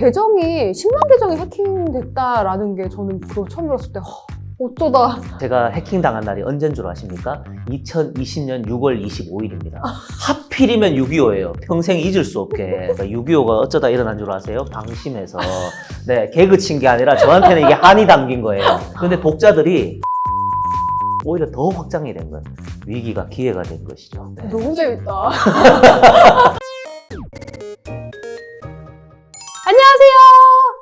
계정이 10만 계정이 해킹됐다라는 게 저는 그거 처음 들었을 때 어쩌다. 제가 해킹당한 날이 언제인 줄 아십니까? 2020년 6월 25일입니다. 하필이면 6.25예요. 평생 잊을 수 없게. 그러니까 6.25가 어쩌다 일어난 줄 아세요? 방심해서. 네, 개그 친 게 아니라 저한테는 이게 한이 담긴 거예요. 근데 독자들이 오히려 더 확장이 된 거예요. 위기가 기회가 된 것이죠. 네. 너무 재밌다. 안녕하세요.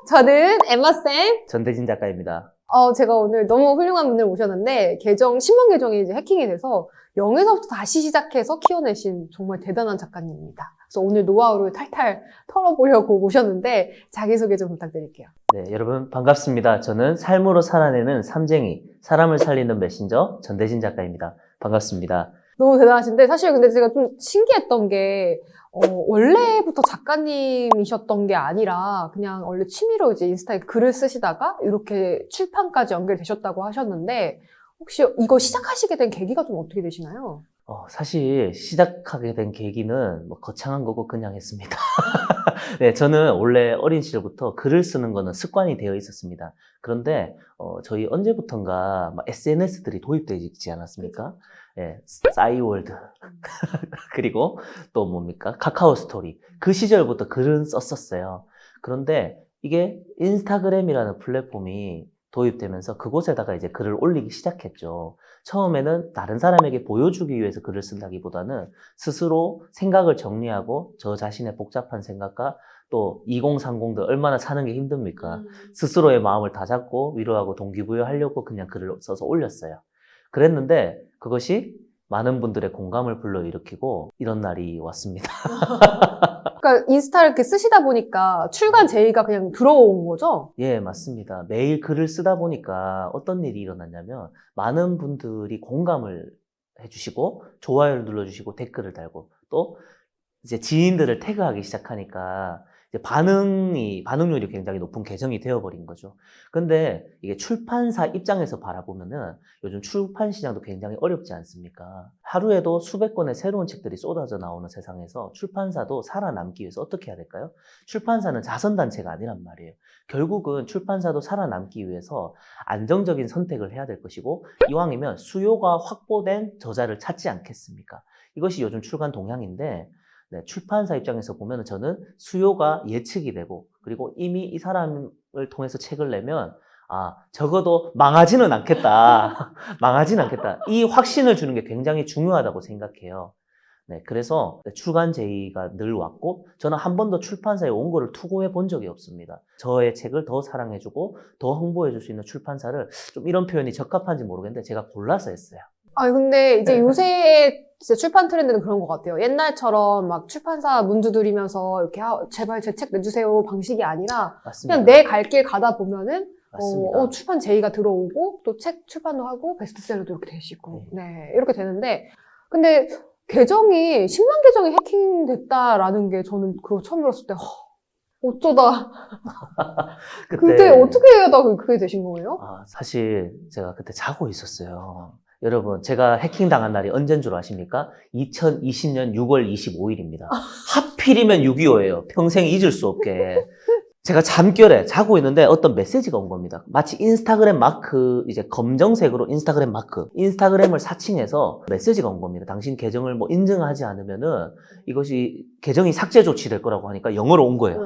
저는 엠마쌤. 전대진 작가입니다. 제가 오늘 너무 훌륭한 분을 모셨는데 계정 10만 계정이 이제 해킹이 돼서 0에서부터 다시 시작해서 키워내신 정말 대단한 작가님입니다. 그래서 오늘 노하우를 탈탈 털어보려고 모셨는데 자기소개 좀 부탁드릴게요. 네, 여러분 반갑습니다. 저는 삶으로 살아내는 삶쟁이, 사람을 살리는 메신저 전대진 작가입니다. 반갑습니다. 너무 대단하신데 사실 근데 제가 좀 신기했던 게 원래부터 작가님이셨던 게 아니라 그냥 원래 취미로 이제 인스타에 글을 쓰시다가 이렇게 출판까지 연결되셨다고 하셨는데 혹시 이거 시작하시게 된 계기가 좀 어떻게 되시나요? 사실 시작하게 된 계기는 뭐 거창한 거고 그냥 했습니다. 네, 저는 원래 어린 시절부터 글을 쓰는 거는 습관이 되어 있었습니다. 그런데 저희 언제부턴가 SNS들이 도입되어 있지 않았습니까? 네, 싸이월드 그리고 또 뭡니까? 카카오 스토리. 그 시절부터 글은 썼었어요. 그런데 이게 인스타그램이라는 플랫폼이 도입되면서 그곳에다가 이제 글을 올리기 시작했죠. 처음에는 다른 사람에게 보여주기 위해서 글을 쓴다기보다는 스스로 생각을 정리하고 저 자신의 복잡한 생각과 또 2030들 얼마나 사는 게 힘듭니까? 스스로의 마음을 다잡고 위로하고 동기부여하려고 그냥 글을 써서 올렸어요. 그랬는데 그것이 많은 분들의 공감을 불러일으키고 이런 날이 왔습니다. 그러니까 인스타를 이렇게 쓰시다 보니까 출간 제의가 그냥 들어온 거죠? 예, 맞습니다. 매일 글을 쓰다 보니까 어떤 일이 일어났냐면 많은 분들이 공감을 해주시고 좋아요를 눌러주시고 댓글을 달고 또 이제 지인들을 태그하기 시작하니까 이제 반응률이 굉장히 높은 계정이 되어버린 거죠. 근데 이게 출판사 입장에서 바라보면은 요즘 출판 시장도 굉장히 어렵지 않습니까? 하루에도 수백 권의 새로운 책들이 쏟아져 나오는 세상에서 출판사도 살아남기 위해서 어떻게 해야 될까요? 출판사는 자선단체가 아니란 말이에요. 결국은 출판사도 살아남기 위해서 안정적인 선택을 해야 될 것이고 이왕이면 수요가 확보된 저자를 찾지 않겠습니까? 이것이 요즘 출간 동향인데 네, 출판사 입장에서 보면 저는 수요가 예측이 되고 그리고 이미 이 사람을 통해서 책을 내면 적어도 망하지는 않겠다. 망하지는 않겠다. 이 확신을 주는 게 굉장히 중요하다고 생각해요. 네, 그래서 출간 제의가 늘 왔고 저는 한 번도 출판사에 원고를 투고해 본 적이 없습니다. 저의 책을 더 사랑해주고 더 홍보해 줄 수 있는 출판사를 좀 이런 표현이 적합한지 모르겠는데 제가 골라서 했어요. 근데 이제 요새 진짜 출판 트렌드는 그런 것 같아요. 옛날처럼 막 출판사 문 두드리면서 이렇게 제발 제 책 내주세요 방식이 아니라 맞습니다. 그냥 내 갈 길 가다 보면은 맞습니다. 출판 제의가 들어오고 또 책 출판도 하고 베스트셀러도 이렇게 되시고 네 이렇게 되는데 근데 계정이 10만 계정이 해킹됐다라는 게 저는 그거 처음 들었을 때 어쩌다 그때 어떻게 하다가 그게 되신 거예요? 사실 제가 그때 자고 있었어요. 여러분, 제가 해킹당한 날이 언제인 줄 아십니까? 2020년 6월 25일입니다. 하필이면 6.25예요. 평생 잊을 수 없게. 제가 잠결에 자고 있는데 어떤 메시지가 온 겁니다. 마치 인스타그램 마크, 이제 검정색으로 인스타그램 마크, 인스타그램을 사칭해서 메시지가 온 겁니다. 당신 계정을 뭐 인증하지 않으면은 이것이 계정이 삭제 조치될 거라고 하니까 영어로 온 거예요.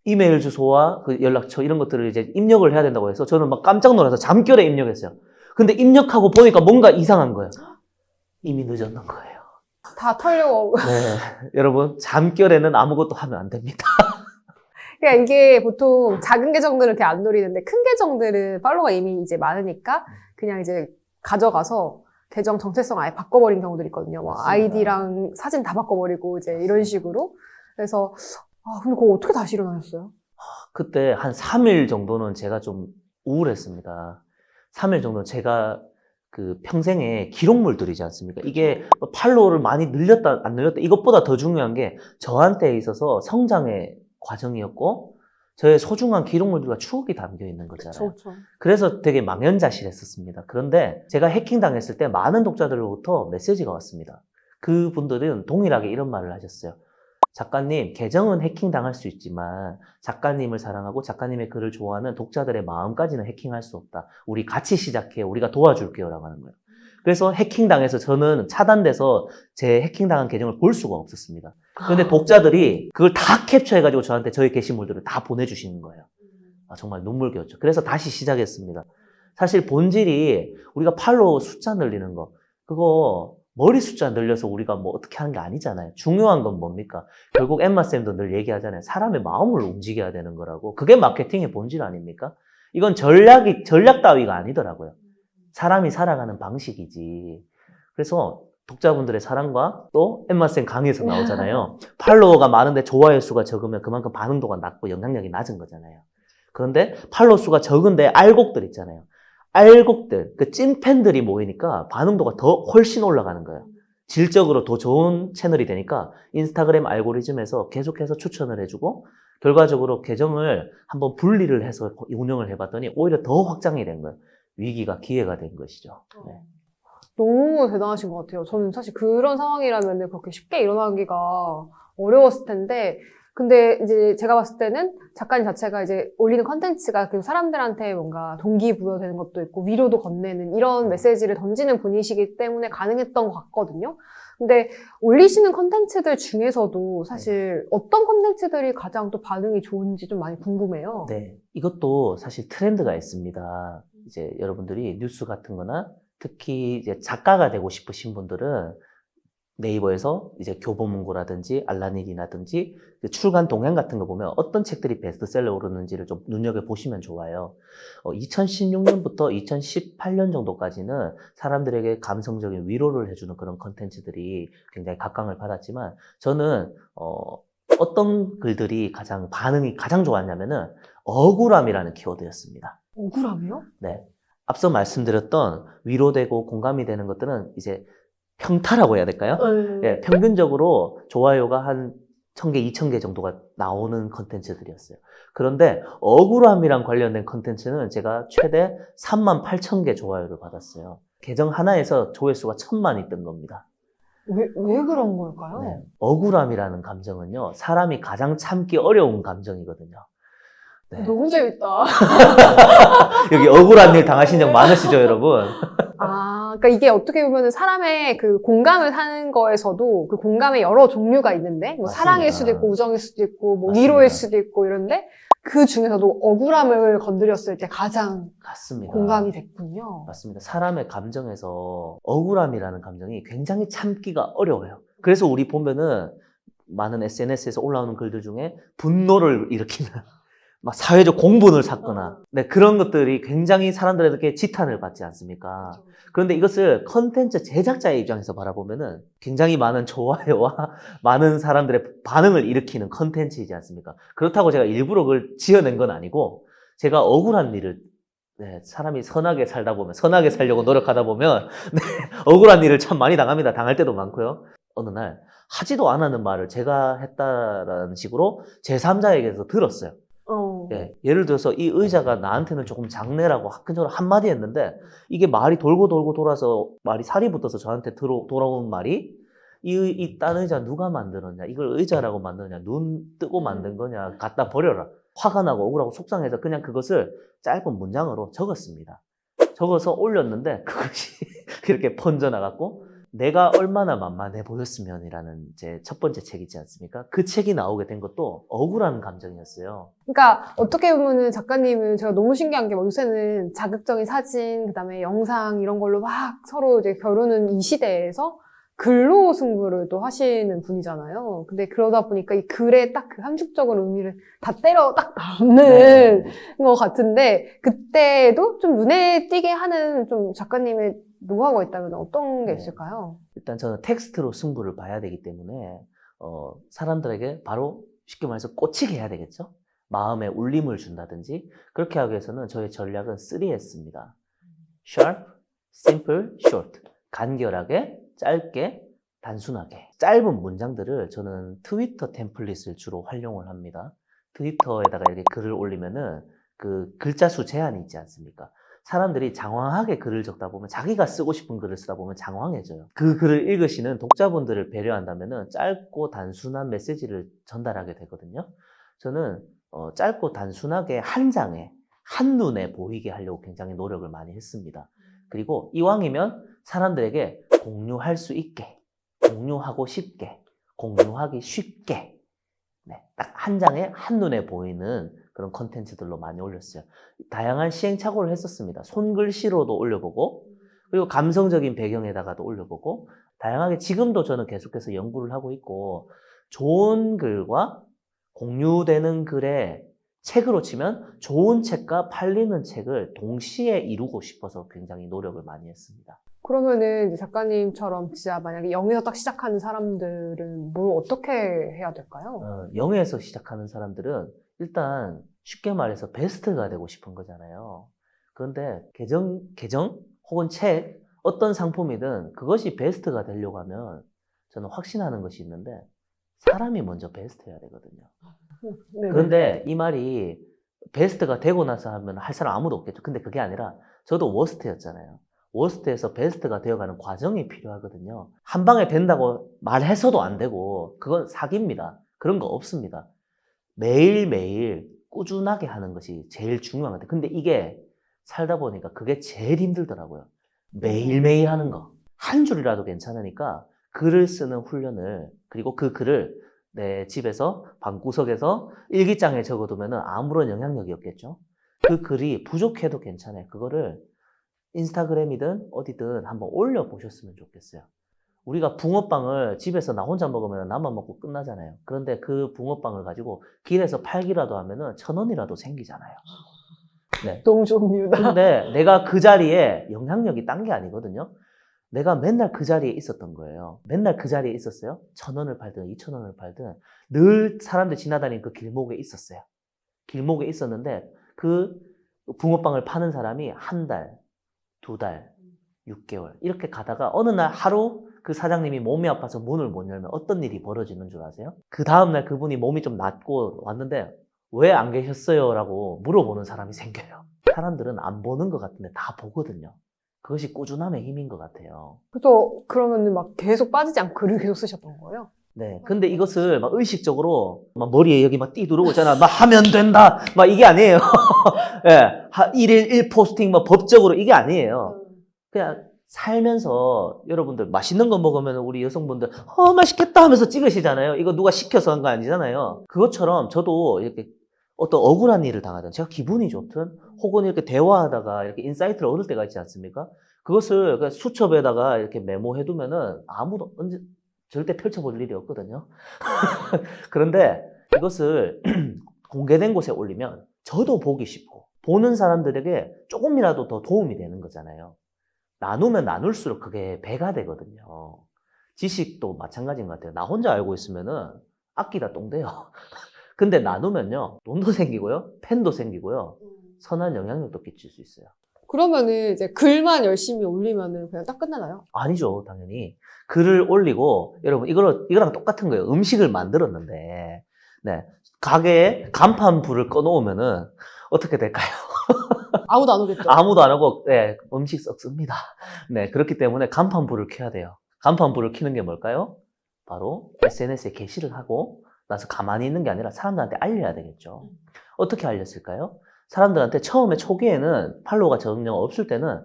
이메일 주소와 그 연락처 이런 것들을 이제 입력을 해야 된다고 해서 저는 막 깜짝 놀라서 잠결에 입력했어요. 근데 입력하고 보니까 뭔가 이상한 거예요. 이미 늦었는 거예요. 다 털려고. 네, 여러분 잠결에는 아무것도 하면 안 됩니다. 그러니까 이게 보통 작은 계정들은 이렇게 안 노리는데 큰 계정들은 팔로워가 이미 이제 많으니까 그냥 이제 가져가서 계정 정체성 아예 바꿔버린 경우들이 있거든요. 뭐 아이디랑 사진 다 바꿔버리고 이제 이런 식으로. 그래서 근데 그거 어떻게 다시 일어나셨어요? 그때 한 3일 정도는 제가 좀 우울했습니다. 3일 정도 제가 그 평생에 기록물들이지 않습니까? 이게 팔로워를 많이 늘렸다 안 늘렸다 이것보다 더 중요한 게 저한테 있어서 성장의 과정이었고 저의 소중한 기록물들과 추억이 담겨 있는 거잖아요. 그쵸. 그래서 되게 망연자실했었습니다. 그런데 제가 해킹당했을 때 많은 독자들로부터 메시지가 왔습니다. 그분들은 동일하게 이런 말을 하셨어요. 작가님, 계정은 해킹당할 수 있지만 작가님을 사랑하고 작가님의 글을 좋아하는 독자들의 마음까지는 해킹할 수 없다. 우리 같이 시작해. 우리가 도와줄게요. 라고 하는 거예요. 그래서 해킹당해서 저는 차단돼서 제 해킹당한 계정을 볼 수가 없었습니다. 그런데 독자들이 그걸 다 캡처해가지고 저한테 저희 게시물들을 다 보내주시는 거예요. 정말 눈물겨웠죠. 그래서 다시 시작했습니다. 사실 본질이 우리가 팔로워 숫자 늘리는 거, 그거 머리 숫자 늘려서 우리가 뭐 어떻게 하는 게 아니잖아요. 중요한 건 뭡니까? 결국 엠마쌤도 늘 얘기하잖아요. 사람의 마음을 움직여야 되는 거라고. 그게 마케팅의 본질 아닙니까? 이건 전략 따위가 아니더라고요. 사람이 살아가는 방식이지. 그래서 독자분들의 사랑과 또 엠마쌤 강의에서 나오잖아요. 팔로워가 많은데 좋아요 수가 적으면 그만큼 반응도가 낮고 영향력이 낮은 거잖아요. 그런데 팔로워 수가 적은데 알곡들 있잖아요. 알곡들, 그 찐팬들이 모이니까 반응도가 더 훨씬 올라가는 거예요. 질적으로 더 좋은 채널이 되니까 인스타그램 알고리즘에서 계속해서 추천을 해주고 결과적으로 계정을 한번 분리를 해서 운영을 해봤더니 오히려 더 확장이 된 거예요. 위기가 기회가 된 것이죠. 네. 너무 대단하신 것 같아요. 저는 사실 그런 상황이라면 그렇게 쉽게 일어나기가 어려웠을 텐데, 근데 이제 제가 봤을 때는 작가님 자체가 이제 올리는 컨텐츠가 그 사람들한테 뭔가 동기부여되는 것도 있고 위로도 건네는 이런 메시지를 던지는 분이시기 때문에 가능했던 것 같거든요. 근데 올리시는 컨텐츠들 중에서도 사실 어떤 컨텐츠들이 가장 또 반응이 좋은지 좀 많이 궁금해요. 네. 이것도 사실 트렌드가 있습니다. 이제 여러분들이 뉴스 같은 거나 특히 이제 작가가 되고 싶으신 분들은 네이버에서 이제 교보문고라든지 알라닉이라든지 출간 동향 같은 거 보면 어떤 책들이 베스트셀러 오르는지를 좀 눈여겨보시면 좋아요. 2016년부터 2018년 정도까지는 사람들에게 감성적인 위로를 해주는 그런 컨텐츠들이 굉장히 각광을 받았지만 저는 어떤 글들이 반응이 가장 좋았냐면은 억울함이라는 키워드였습니다. 억울함이요? 네. 앞서 말씀드렸던 위로되고 공감이 되는 것들은 이제 평타라고 해야 될까요? 예, 평균적으로 좋아요가 한 1000개, 2000개 정도가 나오는 컨텐츠들이었어요. 그런데 억울함이랑 관련된 컨텐츠는 제가 최대 38,000개 좋아요를 받았어요. 계정 하나에서 조회수가 1000만이 뜬 겁니다. 왜 그런 걸까요? 네. 억울함이라는 감정은요, 사람이 가장 참기 어려운 감정이거든요. 네. 너무 재밌다. 여기 억울한 일 당하신 적 많으시죠, 여러분? 그러니까 이게 어떻게 보면 사람의 그 공감을 사는 거에서도 그 공감의 여러 종류가 있는데, 뭐 맞습니다. 사랑일 수도 있고, 우정일 수도 있고, 뭐 맞습니다. 위로일 수도 있고 이런데, 그 중에서도 억울함을 건드렸을 때 가장 맞습니다. 공감이 됐군요. 맞습니다. 사람의 감정에서 억울함이라는 감정이 굉장히 참기가 어려워요. 그래서 우리 보면은 많은 SNS에서 올라오는 글들 중에 분노를 일으키는 막 사회적 공분을 샀거나 네, 그런 것들이 굉장히 사람들에게 지탄을 받지 않습니까? 그런데 이것을 컨텐츠 제작자의 입장에서 바라보면은 굉장히 많은 좋아요와 많은 사람들의 반응을 일으키는 컨텐츠이지 않습니까? 그렇다고 제가 일부러 그걸 지어낸 건 아니고 제가 억울한 일을 네, 사람이 선하게 살다 보면 선하게 살려고 노력하다 보면 네, 억울한 일을 참 많이 당합니다. 당할 때도 많고요. 어느 날 하지도 않았는 말을 제가 했다라는 식으로 제3자에게서 들었어요. 예, 예를 들어서 이 의자가 나한테는 조금 작네라고 화끈적으로 한마디 했는데 이게 말이 돌고 돌고 돌아서 말이 살이 붙어서 저한테 돌아오는 말이 이 딴 의자 누가 만들었냐, 이걸 의자라고 만드냐, 눈 뜨고 만든 거냐, 갖다 버려라. 화가 나고 억울하고 속상해서 그냥 그것을 짧은 문장으로 적었습니다. 적어서 올렸는데 그것이 이렇게 번져나갔고 내가 얼마나 만만해 보였으면이라는 제 첫 번째 책이지 않습니까? 그 책이 나오게 된 것도 억울한 감정이었어요. 그러니까 어떻게 보면은 작가님은 제가 너무 신기한 게 요새는 자극적인 사진, 그다음에 영상 이런 걸로 막 서로 이제 겨루는 이 시대에서 글로 승부를 또 하시는 분이잖아요. 근데 그러다 보니까 이 글에 딱 그 함축적인 의미를 다 때려 딱 담는 것 같은데 그때도 좀 눈에 띄게 하는 좀 작가님의 노하우가 있다면 어떤 게 있을까요? 일단 저는 텍스트로 승부를 봐야 되기 때문에 사람들에게 바로 쉽게 말해서 꽂히게 해야 되겠죠? 마음에 울림을 준다든지 그렇게 하기 위해서는 저의 전략은 3S입니다. Sharp, Simple, Short. 간결하게, 짧게, 단순하게. 짧은 문장들을 저는 트위터 템플릿을 주로 활용을 합니다. 트위터에다가 이렇게 글을 올리면은 그 글자 수 제한이 있지 않습니까? 사람들이 장황하게 글을 적다 보면 자기가 쓰고 싶은 글을 쓰다 보면 장황해져요. 그 글을 읽으시는 독자분들을 배려한다면은 짧고 단순한 메시지를 전달하게 되거든요. 저는 짧고 단순하게 한 장에 한눈에 보이게 하려고 굉장히 노력을 많이 했습니다. 그리고 이왕이면 사람들에게 공유할 수 있게, 공유하고 싶게, 공유하기 쉽게, 네, 딱 한 장에 한눈에 보이는 그런 컨텐츠들로 많이 올렸어요. 다양한 시행착오를 했었습니다. 손글씨로도 올려보고, 그리고 감성적인 배경에다가도 올려보고, 다양하게 지금도 저는 계속해서 연구를 하고 있고, 좋은 글과 공유되는 글에 책으로 치면 좋은 책과 팔리는 책을 동시에 이루고 싶어서 굉장히 노력을 많이 했습니다. 그러면은 이제 작가님처럼 진짜 만약에 0에서 딱 시작하는 사람들은 뭘 어떻게 해야 될까요? 0에서 시작하는 사람들은 일단 쉽게 말해서 베스트가 되고 싶은 거잖아요. 그런데 계정 혹은 책, 어떤 상품이든 그것이 베스트가 되려고 하면 저는 확신하는 것이 있는데 사람이 먼저 베스트여야 되거든요. 네네. 그런데 이 말이 베스트가 되고 나서 하면 할 사람 아무도 없겠죠. 근데 그게 아니라 저도 워스트였잖아요. 워스트에서 베스트가 되어가는 과정이 필요하거든요. 한 방에 된다고 말해서도 안 되고 그건 사기입니다. 그런 거 없습니다. 매일매일 꾸준하게 하는 것이 제일 중요한 것 같아요. 근데 이게 살다 보니까 그게 제일 힘들더라고요. 매일매일 하는 거. 한 줄이라도 괜찮으니까 글을 쓰는 훈련을, 그리고 그 글을 내 집에서 방구석에서 일기장에 적어두면 아무런 영향력이 없겠죠. 그 글이 부족해도 괜찮아요. 그거를 인스타그램이든 어디든 한번 올려보셨으면 좋겠어요. 우리가 붕어빵을 집에서 나 혼자 먹으면 나만 먹고 끝나잖아요. 그런데 그 붕어빵을 가지고 길에서 팔기라도 하면은 1,000원이라도 생기잖아요. 네. 너무 좋은 이유다. 근데 내가 그 자리에 영향력이 딴 게 아니거든요. 내가 맨날 그 자리에 있었던 거예요. 맨날 그 자리에 있었어요. 1,000원을 팔든 2,000원을 팔든 늘 사람들 지나다니는 그 길목에 있었어요. 길목에 있었는데 그 붕어빵을 파는 사람이 한 달, 2달, 6개월 이렇게 가다가 어느 날 하루 그 사장님이 몸이 아파서 문을 못 열면 어떤 일이 벌어지는 줄 아세요? 그 다음날 그분이 몸이 좀 낫고 왔는데 왜 안 계셨어요? 라고 물어보는 사람이 생겨요. 사람들은 안 보는 것 같은데 다 보거든요. 그것이 꾸준함의 힘인 것 같아요. 그래서 그러면은 막 계속 빠지지 않고 글을 계속 쓰셨던 거예요? 네. 근데 이것을 막 의식적으로 막 머리에 여기 막 띠 두르고 있잖아. 막 하면 된다. 막 이게 아니에요. 예. 1일 1포스팅 뭐 법적으로 이게 아니에요. 그냥 살면서 여러분들 맛있는 거 먹으면 우리 여성분들 맛있겠다 하면서 찍으시잖아요. 이거 누가 시켜서 한 거 아니잖아요. 그것처럼 저도 이렇게 어떤 억울한 일을 당하든 제가 기분이 좋든 혹은 이렇게 대화하다가 이렇게 인사이트를 얻을 때가 있지 않습니까? 그것을 그냥 수첩에다가 이렇게 메모해두면은 아무도 언제 절대 펼쳐볼 일이 없거든요. 그런데 이것을 공개된 곳에 올리면 저도 보기 쉽고 보는 사람들에게 조금이라도 더 도움이 되는 거잖아요. 나누면 나눌수록 그게 배가 되거든요. 지식도 마찬가지인 것 같아요. 나 혼자 알고 있으면은 아끼다 똥돼요. 근데 나누면요, 돈도 생기고요, 팬도 생기고요, 선한 영향력도 끼칠 수 있어요. 그러면은 이제 글만 열심히 올리면은 그냥 딱 끝나나요? 아니죠, 당연히. 글을 올리고, 여러분, 이거랑 똑같은 거예요. 음식을 만들었는데, 네. 가게에 간판불을 꺼놓으면은 어떻게 될까요? 아무도 안 오겠죠? 아무도 안 하고, 네, 음식 썩습니다. 네, 그렇기 때문에 간판불을 켜야 돼요. 간판불을 켜는 게 뭘까요? 바로 SNS에 게시를 하고, 나서 가만히 있는 게 아니라 사람들한테 알려야 되겠죠. 어떻게 알렸을까요? 사람들한테 처음에 초기에는 팔로워가 전혀 없을 때는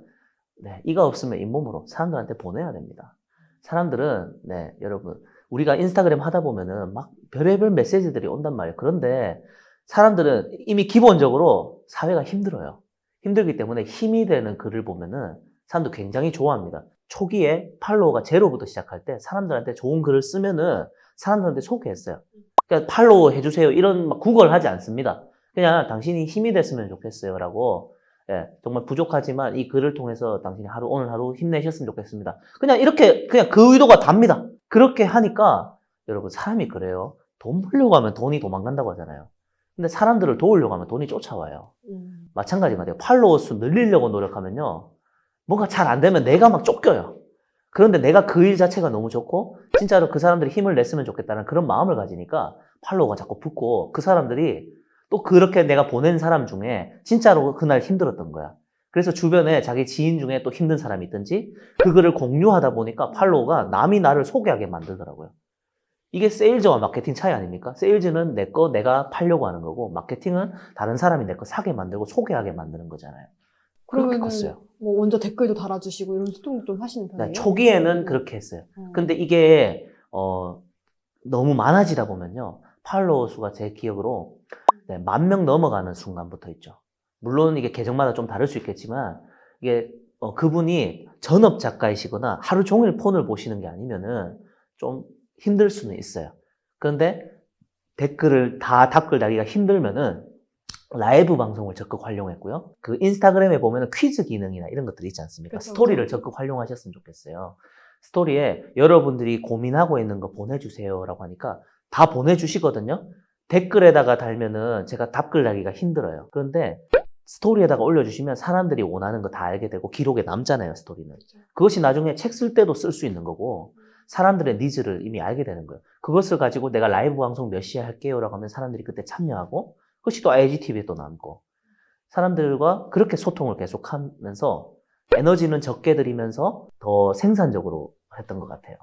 네, 이가 없으면 잇몸으로 사람들한테 보내야 됩니다. 사람들은 네, 여러분 우리가 인스타그램 하다 보면은 막 별의별 메시지들이 온단 말이에요. 그런데 사람들은 이미 기본적으로 사회가 힘들어요. 힘들기 때문에 힘이 되는 글을 보면은 사람들 굉장히 좋아합니다. 초기에 팔로워가 제로부터 시작할 때 사람들한테 좋은 글을 쓰면은 사람들한테 소개했어요. 그러니까 팔로우 해주세요. 이런 막 구걸 하지 않습니다. 그냥 당신이 힘이 됐으면 좋겠어요. 라고, 예, 정말 부족하지만 이 글을 통해서 당신이 오늘 하루 힘내셨으면 좋겠습니다. 그냥 이렇게, 그냥 그 의도가 답니다. 그렇게 하니까, 여러분, 사람이 그래요. 돈 벌려고 하면 돈이 도망간다고 하잖아요. 근데 사람들을 도우려고 하면 돈이 쫓아와요. 마찬가지인 것 같아요. 팔로워 수 늘리려고 노력하면요. 뭔가 잘 안 되면 내가 막 쫓겨요. 그런데 내가 그 일 자체가 너무 좋고 진짜로 그 사람들이 힘을 냈으면 좋겠다는 그런 마음을 가지니까 팔로워가 자꾸 붙고 그 사람들이 또 그렇게 내가 보낸 사람 중에 진짜로 그날 힘들었던 거야. 그래서 주변에 자기 지인 중에 또 힘든 사람이 있든지 그거를 공유하다 보니까 팔로워가 남이 나를 소개하게 만들더라고요. 이게 세일즈와 마케팅 차이 아닙니까? 세일즈는 내 거 내가 팔려고 하는 거고 마케팅은 다른 사람이 내 거 사게 만들고 소개하게 만드는 거잖아요. 그렇게 그러면은 컸어요. 뭐 먼저 댓글도 달아주시고 이런 소통 좀 하시는 네, 편이에요? 초기에는 그렇게 했어요. 근데 이게 너무 많아지다 보면요. 팔로워 수가 제 기억으로 10,000명 넘어가는 순간부터 있죠. 물론 이게 계정마다 좀 다를 수 있겠지만 이게 그분이 전업 작가이시거나 하루 종일 폰을 보시는 게 아니면은 좀 힘들 수는 있어요. 그런데 댓글을 다 답글 달기가 힘들면은 라이브 방송을 적극 활용했고요. 그 인스타그램에 보면은 퀴즈 기능이나 이런 것들이 있지 않습니까? 그쵸, 스토리를 그쵸. 적극 활용하셨으면 좋겠어요. 스토리에 여러분들이 고민하고 있는 거 보내주세요라고 하니까 다 보내주시거든요. 댓글에다가 달면은 제가 답글 달기가 힘들어요. 그런데 스토리에다가 올려주시면 사람들이 원하는 거 다 알게 되고 기록에 남잖아요, 스토리는. 그것이 나중에 책 쓸 때도 쓸 수 있는 거고 사람들의 니즈를 이미 알게 되는 거예요. 그것을 가지고 내가 라이브 방송 몇 시에 할게요라고 하면 사람들이 그때 참여하고 그것이 또 IGTV에 또 남고 사람들과 그렇게 소통을 계속하면서 에너지는 적게 들이면서 더 생산적으로 했던 것 같아요.